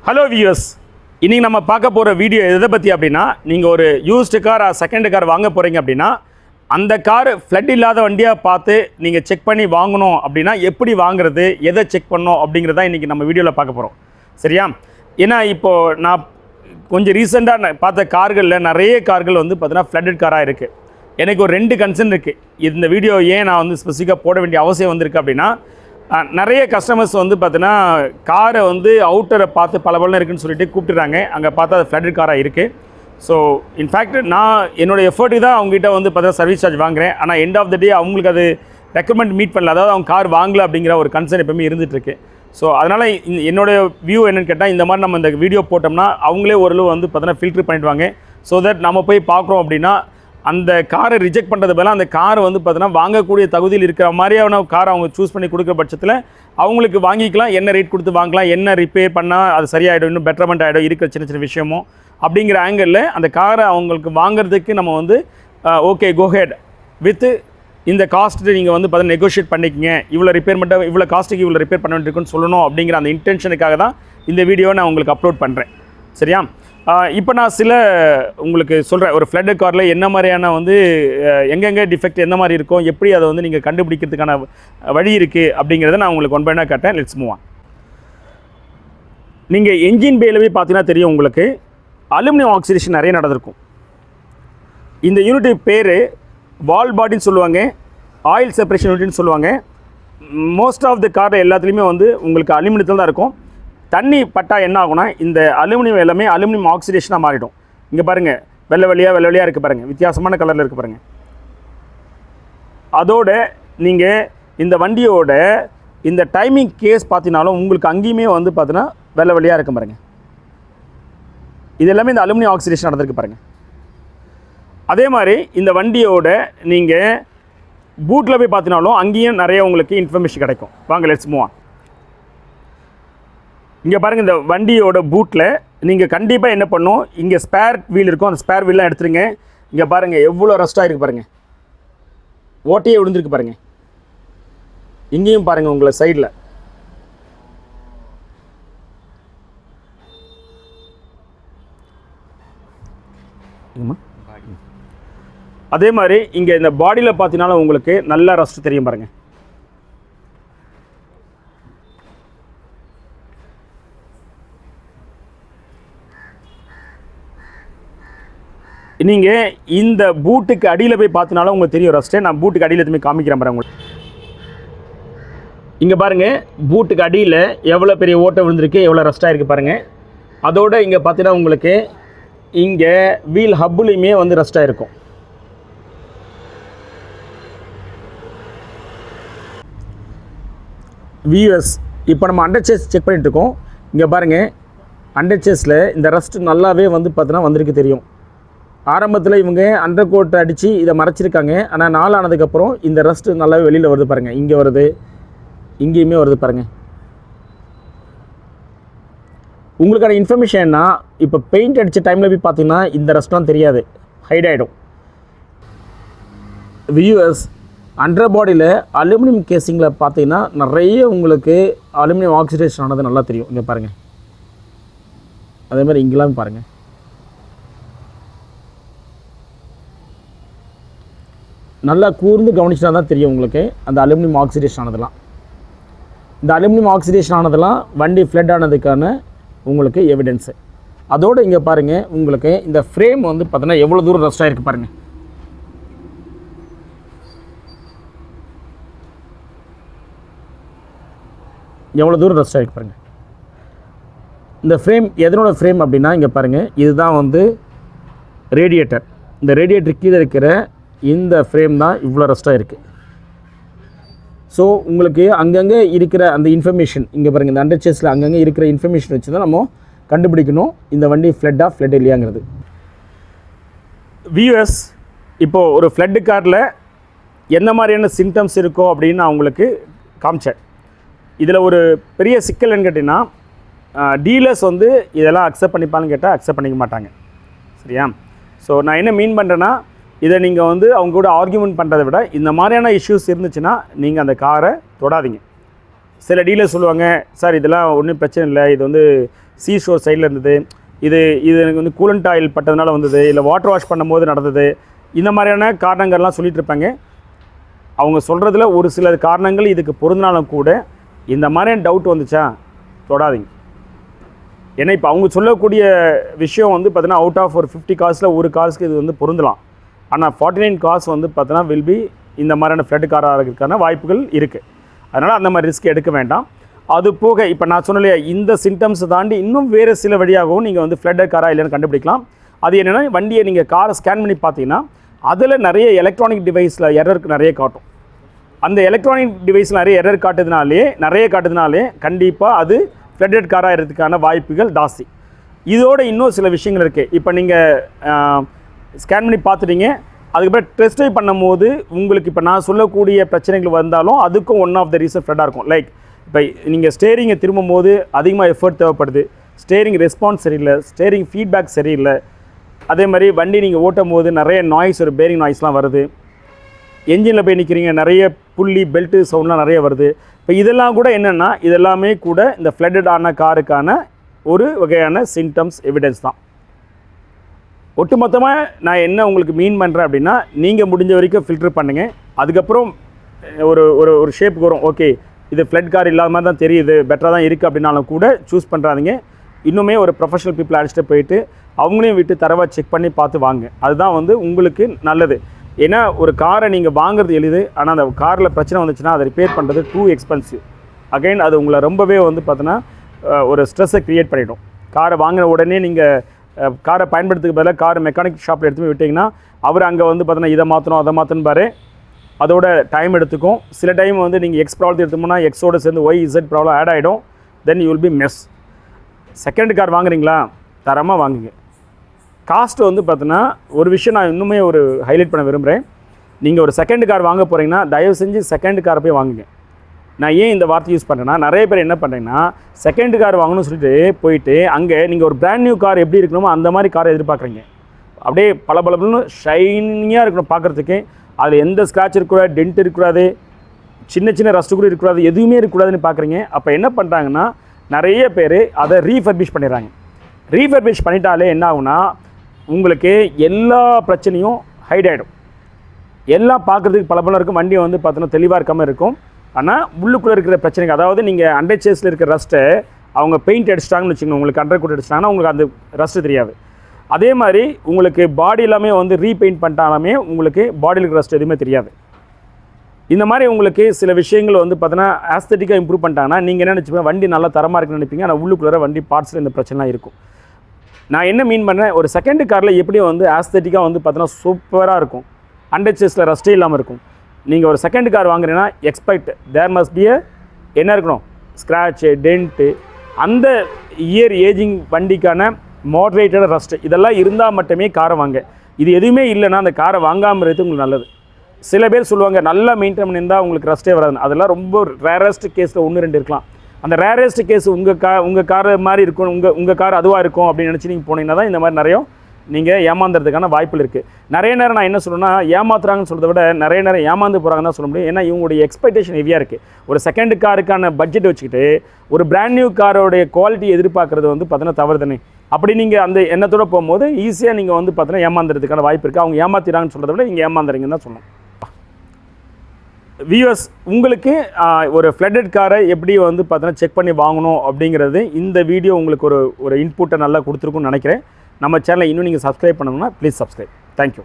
Hello viewers, இன்றைக்கி நம்ம பார்க்க போகிற வீடியோ எதை பற்றி அப்படின்னா, நீங்கள் ஒரு யூஸ்டு கார் செகண்ட் கார் வாங்க போகிறீங்க அப்படின்னா அந்த கார் ஃப்ளட் இல்லாத வண்டியாக பார்த்து நீங்கள் செக் பண்ணி வாங்கணும் அப்படின்னா எப்படி வாங்குறது, எதை செக் பண்ணணும் அப்படிங்கிறத இன்றைக்கி நம்ம வீடியோவில் பார்க்க போகிறோம். சரியா? ஏன்னா இப்போது நான் கொஞ்சம் ரீசெண்டாக பார்த்த கார்களில் நிறைய கார்கள் வந்து பார்த்தீங்கன்னா ஃப்ளட்டட் காராக இருக்குது. எனக்கு ஒரு 2 கன்சர்ன் இருக்குது. இந்த வீடியோ ஏன் நான் வந்து ஸ்பெசிஃபிக்காக போட வேண்டிய அவசியம் வந்திருக்கு அப்படின்னா, நிறைய கஸ்டமர்ஸ் வந்து பார்த்தீங்கன்னா காரை வந்து அவுட்டரை பார்த்து பல இருக்குன்னு சொல்லிட்டு கூப்பிட்டுறாங்க. அங்கே பார்த்தா அது ஃப்ளட்டட் காராக இருக்குது. ஸோ இன்ஃபேக்ட் நான் என்னோடய எஃபர்ட்டுக்கு தான் அவங்ககிட்ட வந்து பார்த்தா சர்வீஸ் சார்ஜ் வாங்குகிறேன். ஆனால் எண்ட் ஆஃப் த டே அவங்களுக்கு அது ரெக்கமெண்ட் மீட் பண்ணல, அதாவது அவங்க கார் வாங்கல அப்படிங்கிற ஒரு கன்சர்ன் எப்பவுமே இருந்துகிட்ருக்கு. ஸோ அதனால் என்னோடய வியூ என்னென்னு கேட்டால், இந்த மாதிரி நம்ம இந்த வீடியோ போட்டோம்னா அவங்களே ஓரளவு வந்து பார்த்தீங்கன்னா ஃபில்ட்ரு பண்ணிவிடுவாங்க. ஸோ தட் நம்ம போய் பார்க்குறோம் அப்படின்னா அந்த காரை ரிஜெக்ட் பண்ணுறது பதிலாக அந்த காரை வந்து பார்த்தீங்கன்னா வாங்கக்கூடிய தகுதியில் இருக்கிற மாதிரியான காரை அவங்க சூஸ் பண்ணி கொடுக்குற பட்சத்தில் அவங்களுக்கு வாங்கிக்கலாம், என்ன ரேட் கொடுத்து வாங்கலாம், என்ன ரிப்பேர் பண்ணால் அது சரியாயிடும், இன்னும் பெட்டர்மெண்ட் ஆகிடும், இருக்கிற சின்ன சின்ன விஷயமும் அப்படிங்கிற ஆங்கிளில் அந்த காரை அவங்களுக்கு வாங்குறதுக்கு நம்ம வந்து ஓகே கோஹெட் வித் இந்த காஸ்ட்டு நீங்கள் வந்து பார்த்தீங்கன்னா நெகோஷியேட் பண்ணிக்கங்க, இவ்வளோ ரிப்பேர் மட்டும் இவ்வளோ காஸ்ட்டுக்கு இவ்வளோ ரிப்பேர் பண்ண வேண்டியிருக்குன்னு சொல்லணும் அப்படிங்கிற அந்த இன்டென்ஷனுக்காக தான் இந்த வீடியோவை நான் உங்களுக்கு அப்லோட் பண்ணுறேன். சரியா? இப்போ நான் உங்களுக்கு சொல்கிறேன், ஒரு ஃப்ளட்டட் காரில் என்ன மாதிரியான வந்து எங்கெங்கே டிஃபெக்ட் எந்த மாதிரி இருக்கும், எப்படி அதை வந்து நீங்கள் கண்டுபிடிக்கிறதுக்கான வழி இருக்குது அப்படிங்கிறத நான் உங்களுக்கு ஒன் பை ஒன்னாக காட்டேன். Let's move on. நீங்கள் என்ஜின் பேலவே பார்த்தீங்கன்னா தெரியும் உங்களுக்கு, அலுமினியம் ஆக்சிடேஷன் நிறைய நடந்திருக்கும். இந்த யூனிட் பேர் வால் பாடின்னு சொல்லுவாங்க, ஆயில் செப்பரேஷன் யூனிட்னு சொல்லுவாங்க. மோஸ்ட் ஆஃப் த காரில் எல்லாத்துலேயுமே வந்து உங்களுக்கு அலுமினியத்தில் தான் இருக்கும். தண்ணி பட்டா என்ன ஆகும்னா இந்த அலுமினியம் எல்லாமே அலுமினியம் ஆக்சிடேஷனாக மாறிடும். இங்கே பாருங்கள், வெள்ளை வெள்ளையாக இருக்குது பாருங்கள், வித்தியாசமான கலரில் இருக்குது பாருங்கள். அதோட நீங்கள் இந்த வண்டியோட இந்த டைமிங் கேஸ் பார்த்தீங்கனாலும் உங்களுக்கு அங்கேயுமே வந்து பார்த்தீங்கன்னா வெள்ளையாக இருக்கும் பாருங்கள். இது எல்லாமே இந்த அலுமினியம் ஆக்சிடேஷன் நடந்திருக்கு பாருங்கள். அதே மாதிரி இந்த வண்டியோட நீங்கள் பூட்டில் போய் பார்த்தீங்கனாலும் அங்கேயும் நிறைய உங்களுக்கு இன்ஃபர்மேஷன் கிடைக்கும். வாங்க லெட்ஸ் மூவ் ஆன். இங்கே பாருங்கள், இந்த வண்டியோட பூட்டில் நீங்கள் கண்டிப்பாக என்ன பண்ணணும், இங்கே ஸ்பேர் வீல் இருக்கும், அந்த ஸ்பேர் வீல்லாம் எடுத்துருங்க. இங்கே பாருங்கள் எவ்வளோ ரஸ்ட்டாக இருக்குது பாருங்கள், ஓட்டையே விழுந்துருக்கு பாருங்கள். இங்கேயும் பாருங்கள் உங்களை சைடில். அதே மாதிரி இங்கே இந்த பாடியில் பார்த்தீங்கன்னா உங்களுக்கு நல்லா ரஸ்ட் தெரியும் பாருங்கள். நீங்கள் இந்த பூட்டுக்கு அடியில் போய் பார்த்தினாலும் உங்களுக்கு தெரியும் ரஸ்ட்டு. நான் பூட்டுக்கு அடியில் எதுவுமே காமிக்கிறேன் பாருங்கள் உங்களுக்கு. இங்கே பாருங்கள், பூட்டுக்கு அடியில் எவ்வளோ பெரிய ஓட்டை விழுந்திருக்கு, எவ்வளோ ரஸ்ட்டாக இருக்குது பாருங்கள். அதோடு இங்கே பார்த்தீங்கன்னா உங்களுக்கு இங்கே வீல் ஹப்புலையுமே வந்து ரஸ்ட்டாக இருக்கும். வியூவர்ஸ், இப்போ நம்ம அண்டர் சேஸ் செக் பண்ணிகிட்டு இருக்கோம். இங்கே பாருங்கள், அண்டர் சேஸில் இந்த ரஸ்ட்டு நல்லாவே வந்து பார்த்தீங்கன்னா வந்திருக்கு தெரியும். ஆரம்பத்தில் இவங்க அண்டர் கோட்டை அடித்து இதை மறைச்சிருக்காங்க. ஆனால் நாள் ஆனதுக்கப்புறம் இந்த ரஸ்ட்டு நல்லாவே வெளியில் வருது பாருங்கள். இங்கே வருது, இங்கேயுமே வருது பாருங்கள். உங்களுக்கான இன்ஃபர்மேஷன் என்ன, இப்போ பெயிண்ட் அடித்த டைமில் போய் பார்த்தீங்கன்னா இந்த ரஸ்ட்லாம் தெரியாது, ஹைட் ஆகிடும். வியூவர்ஸ், அண்டர் பாடியில் அலுமினியம் கேசிங்கில் பார்த்தீங்கன்னா நிறைய உங்களுக்கு அலுமினியம் ஆக்சிடேஷன் ஆனது நல்லா தெரியும். இங்கே பாருங்கள், அதே மாதிரி இங்கெல்லாம் பாருங்கள். நல்லா கூர்ந்து கவனிச்சுனா தான் தெரியும் உங்களுக்கு அந்த அலுமினியம் ஆக்சிடேஷன் ஆனதெல்லாம். இந்த அலுமினியம் ஆக்சிடேஷன் ஆனதெல்லாம் வண்டி ஃப்ளட் ஆனதுக்கான உங்களுக்கு எவிடன்ஸு. அதோடு இங்கே பாருங்கள், உங்களுக்கு இந்த ஃப்ரேம் வந்து பார்த்தீங்கன்னா எவ்வளோ தூரம் ரஸ்ட் ஆகிருக்கு பாருங்கள். எவ்வளோ தூரம் ரஸ்ட் ஆகிருக்கு பாருங்கள். இந்த ஃப்ரேம் எதனோட ஃப்ரேம் அப்படின்னா, இங்கே பாருங்கள், இதுதான் வந்து ரேடியேட்டர். இந்த ரேடியேட்டர் கீழே இருக்கிற இந்த ஃப்ரேம் தான் இவ்வளோ ரஸ்ட்டாக இருக்குது. ஸோ உங்களுக்கு அங்கங்கே இருக்கிற அந்த இன்ஃபர்மேஷன் இங்கே பாருங்கள், இந்த அண்டர் சேஸில் அங்கங்கே இருக்கிற இன்ஃபர்மேஷன் வச்சு தான் நம்ம கண்டுபிடிக்கணும் இந்த வண்டி ஃப்ளட் இல்லையாங்கிறது. வியூவர்ஸ், இப்போது ஒரு ஃப்ளட் காரில் எந்த மாதிரியான சிம்டம்ஸ் இருக்கோ அப்படின்னு நான் உங்களுக்கு காமிச்சேன். இதில் ஒரு பெரிய சிக்கல் என்ன கேட்டிங்கன்னா, டீலர்ஸ் வந்து இதெல்லாம் அக்செப்ட் பண்ணிப்பான்னு கேட்டால் அக்செப்ட் பண்ணிக்க மாட்டாங்க. சரியா? ஸோ நான் என்ன மீன் பண்ணுறேன்னா, இதை நீங்கள் வந்து அவங்க கூட ஆர்கியூமெண்ட் பண்ணுறதை விட இந்த மாதிரியான இஷ்யூஸ் இருந்துச்சுன்னா நீங்கள் அந்த காரை தொடாதீங்க. சில டீலர் சொல்லுவாங்க, சார் இதெல்லாம் ஒன்றும் பிரச்சனை இல்லை, இது வந்து சீஷோர் சைடில் இருந்தது, இது எனக்கு வந்து கூலண்ட் ஆயில் பட்டதுனால வந்தது, இல்லை வாட்டர் வாஷ் பண்ணும்போது நடந்தது, இந்த மாதிரியான காரணங்கள்லாம் சொல்லிட்டு இருப்பாங்க. அவங்க சொல்கிறதுல ஒரு சில காரணங்கள் இதுக்கு பொருந்தினாலும் கூட இந்த மாதிரியான டவுட் வந்துச்சா தொடாதீங்க. ஏன்னா இப்போ அவங்க சொல்லக்கூடிய விஷயம் வந்து பார்த்தீங்கன்னா அவுட் ஆஃப் ஒரு 50 கார்ஸில் ஒரு கார்ஸ்க்கு இது வந்து பொருந்தலாம். ஆனால் 49 கார்ஸ் வந்து பார்த்தீங்கன்னா வில் பி இந்த மாதிரியான ஃப்ளட் காராக இருக்கிறதுக்கான வாய்ப்புகள் இருக்குது. அதனால் அந்த மாதிரி ரிஸ்க் எடுக்க வேண்டாம். அது போக இப்போ நான் சொன்னலையா, இந்த சிம்டம்ஸை தாண்டி இன்னும் வேறு சில வழியாகவும் நீங்கள் வந்து ஃப்ளட் காராக இல்லைன்னு கண்டுபிடிக்கலாம். அது என்னென்னா, வண்டியை நீங்கள் காரை ஸ்கேன் பண்ணி பார்த்தீங்கன்னா அதில் நிறைய எலக்ட்ரானிக் டிவைஸில் எரருக்கு நிறைய காட்டும். அந்த எலக்ட்ரானிக் டிவைஸில் நிறைய எரர் காட்டுறதுனாலே கண்டிப்பாக அது ஃப்ளட்டட் காராக இருக்கிறதுக்கான வாய்ப்புகள் ஜாஸ்தி. இதோட இன்னும் சில விஷயங்கள் இருக்குது. இப்போ நீங்கள் ஸ்கேன் பண்ணி பார்த்துட்டீங்க, அதுக்கப்புறம் டெஸ்ட் ட்ரைவ் பண்ணும்போது உங்களுக்கு இப்போ நான் சொல்லக்கூடிய பிரச்சனைகள் வந்தாலும் அதுக்கும் ஒன் ஆஃப் த ரீசன் ஃப்ளட்டாக இருக்கும். லைக் இப்போ நீங்கள் ஸ்டேரிங்கை திரும்பும் போது அதிகமாக எஃபர்ட் தேவைப்படுது, ஸ்டேரிங் ரெஸ்பான்ஸ் சரியில்லை, ஸ்டேரிங் ஃபீட்பேக் சரியில்லை, அதே மாதிரி வண்டி நீங்கள் ஓட்டும் போது நிறைய நாய்ஸ், ஒரு பேரிங் நாய்ஸ்லாம் வருது, என்ஜினில் போய் நிற்கிறீங்க, நிறைய புள்ளி பெல்ட்டு சவுண்ட்லாம் நிறைய வருது. இப்போ இதெல்லாம் கூட என்னென்னா, இதெல்லாமே கூட இந்த ஃப்ளட்டட் ஆன காருக்கான ஒரு வகையான சிம்டம்ஸ் எவிடன்ஸ் தான். ஒட்டுமொத்தமாக நான் என்ன உங்களுக்கு மீன் பண்ணுறேன் அப்படின்னா, நீங்கள் முடிஞ்ச வரைக்கும் ஃபில்டர் பண்ணுங்கள். அதுக்கப்புறம் ஒரு ஷேப்புக்கு வரும், ஓகே இது ஃப்ளட் கார் இல்லாத மாதிரி தான் தெரியுது, பெட்டராக தான் இருக்குது அப்படின்னாலும் கூட சூஸ் பண்ணுறாதீங்க. இன்னுமே ஒரு ப்ரொஃபஷனல் பீப்புள் அழைச்சிட்டு போயிட்டு அவங்களையும் விட்டு தரவாக செக் பண்ணி பார்த்து வாங்க. அதுதான் வந்து உங்களுக்கு நல்லது. ஏன்னா ஒரு காரை நீங்கள் வாங்குறது எளிது, ஆனால் அந்த காரில் பிரச்சனை வந்துச்சுன்னா அதை ரிப்பேர் பண்ணுறது டூ எக்ஸ்பென்சிவ். அகைன் அது உங்களை ரொம்பவே வந்து பார்த்தோன்னா ஒரு ஸ்ட்ரெஸ்ஸை க்ரியேட் பண்ணிவிடும். காரை வாங்கின உடனே நீங்கள் காரை பயன்படுத்துக்கு பதிலாக கார் மெக்கானிக் ஷாப்பில் எடுத்து போய் விட்டிங்கன்னா அவர் அங்கே வந்து பார்த்தோன்னா இதை மாற்றணும் அதை மாற்றணும் பாரு, அதோட டைம் எடுத்துக்கும். சில டைம் வந்து நீங்கள் எக்ஸ் ப்ராப்ளம் எடுத்தோம்னா எக்ஸோடு சேர்ந்து ஒய் இசட் ப்ராப்ளம் ஆட் ஆகிடும். Then you will be mess. Second car வாங்குறீங்களா, தரமாக வாங்குங்க. காஸ்ட்டு வந்து பார்த்தீங்கன்னா ஒரு விஷயம் நான் இன்னுமே ஒரு ஹைலைட் பண்ண விரும்புகிறேன். நீங்கள் ஒரு செகண்ட் கார் வாங்க போகிறீங்கன்னா தயவு செஞ்சு செகண்ட் காரை போய் வாங்குங்க. நான் ஏன் இந்த வார்த்தை யூஸ் பண்ணுறேன்னா, நிறைய பேர் என்ன பண்ணுறீங்கன்னா செகண்ட் கார் வாங்கணும்னு சொல்லிட்டு போயிட்டு அங்கே நீங்கள் ஒரு பிராண்ட் நியூ கார் எப்படி இருக்கணுமோ அந்த மாதிரி காரை எதிர்பார்க்குறீங்க. அப்படியே பளபளன்னு ஷைனிங்காக இருக்கணும் பார்க்குறதுக்கு, அதில் எந்த ஸ்க்ராட்ச் இருக்கக்கூடாது, டென்ட் இருக்கக்கூடாது, சின்ன சின்ன ரஸ்ட்டு கூட இருக்கக்கூடாது, எதுவுமே இருக்கக்கூடாதுன்னு பார்க்குறீங்க. அப்போ என்ன பண்ணுறாங்கன்னா நிறைய பேர் அதை ரீஃபர்பிஷ் பண்ணிடுறாங்க. ரீஃபர்பிஷ் பண்ணிட்டாலே என்ன ஆகுனா, உங்களுக்கு எல்லா பிரச்சனையும் ஹைட் ஆகிடும். எல்லாம் பார்க்குறதுக்கு பல இருக்கும், வண்டி வந்து பார்த்தோன்னா தெளிவாக இருக்காமல் இருக்கும். ஆனால் உள்ளுக்குள்ளே இருக்கிற பிரச்சனைக்கு, அதாவது நீங்கள் அண்டர் சேஸில் இருக்கிற ரஸ்ட்டை அவங்க பெயிண்ட் அடிச்சிட்டாங்கன்னு வச்சுக்கோங்க, உங்களுக்கு அண்டர் கோட் அடிச்சிட்டாங்கன்னா உங்களுக்கு அந்த ரஸ்ட்டு தெரியாது. அதே மாதிரி உங்களுக்கு பாடி எல்லாமே வந்து ரீபெயிண்ட் பண்ணிட்டாலுமே உங்களுக்கு பாடியில் இருக்கிற ரஸ்ட் எதுவுமே தெரியாது. இந்த மாதிரி உங்களுக்கு சில விஷயங்கள் வந்து பார்த்தோன்னா ஆஸ்தட்டிக்காக இம்ப்ரூவ் பண்ணிட்டாங்கன்னா நீங்கள் என்ன நினச்சிப்பீங்க, வண்டி நல்லா தரமாக இருக்குன்னு நினைப்பீங்க. ஆனால் உள்ளுக்குள்ளே வண்டி பார்ட்ஸில் இந்த பிரச்சனைலாம் இருக்கும். நான் என்ன மீன் பண்ணேன், ஒரு செகண்ட் காரில் எப்படி வந்து ஆஸ்தட்டிக்காக வந்து பார்த்தோன்னா சூப்பராக இருக்கும், அண்டர் சேஸில் ரஸ்ட்டே இல்லாமல் இருக்கும். நீங்கள் ஒரு செகண்ட் கார் வாங்குறீங்கன்னா எக்ஸ்பெக்ட் தேர் மஸ்ட் பி என்ன இருக்கணும், ஸ்க்ராட்சு, டென்ட்டு, அந்த இயர் ஏஜிங் வண்டிக்கான மாட்ரேட்டட் ரஸ்ட்டு இதெல்லாம் இருந்தால் மட்டுமே காரை வாங்க. இது எதுவுமே இல்லைன்னா அந்த காரை வாங்காமல் இருக்கிறது உங்களுக்கு நல்லது. சில பேர் சொல்லுவாங்க நல்லா மெயின்டைன் பண்ணியிருந்தால் உங்களுக்கு ரஸ்ட்டே வராது. அதெல்லாம் ரொம்ப ரேரஸ்ட் கேஸில் 1-2 இருக்கலாம். அந்த ரேரஸ்ட் கேஸ் உங்கள் கார் மாதிரி இருக்கும், உங்கள் கார் அதுவாக இருக்கும் அப்படின்னு நினச்சி நீங்கள் போனீங்கன்னா தான் இந்த மாதிரி நிறைய நீங்கள் ஏமாந்துறதுக்கான வாய்ப்புகள் இருக்குது. நிறைய நேரம் நான் என்ன சொல்லணும்னா, ஏமாத்துறாங்கன்னு சொல்கிறத விட நிறைய நேரம் ஏமாந்து போகிறாங்கன்னு தான் சொல்ல முடியும். ஏன்னா இவங்களுடைய எக்ஸ்பெக்டேஷன் ஹெவியாக இருக்குது. ஒரு செகண்ட் காருக்கான பட்ஜெட் வச்சுக்கிட்டு ஒரு பிராண்ட் நியூ காரோடைய குவாலிட்டி எதிர்பார்க்குறது வந்து பார்த்தீங்கன்னா தவறு தானே. அப்படி நீங்கள் அந்த எண்ணத்தோடு போகும்போது ஈஸியாக நீங்கள் வந்து பார்த்தீங்கன்னா ஏமாந்துறதுக்கான வாய்ப்பு இருக்குது. அவங்க ஏமாத்திறாங்கன்னு சொல்கிறத விட நீங்கள் ஏமாந்துறீங்கன்னு தான் சொல்லணும். வியூவர்ஸ், உங்களுக்கு ஒரு ஃப்ளட்டட் காரை எப்படி வந்து பார்த்தீங்கன்னா செக் பண்ணி வாங்கணும் அப்படிங்கிறது இந்த வீடியோ உங்களுக்கு ஒரு இன்புட்டை நல்லா கொடுத்துருக்குன்னு நினைக்கிறேன். நம்ம சேனலை இன்னும் நீங்கள் சப்ஸ்கிரைப் பண்ணணும்னா ப்ளீஸ் சப்ஸ்கிரைப். தேங்க்யூ.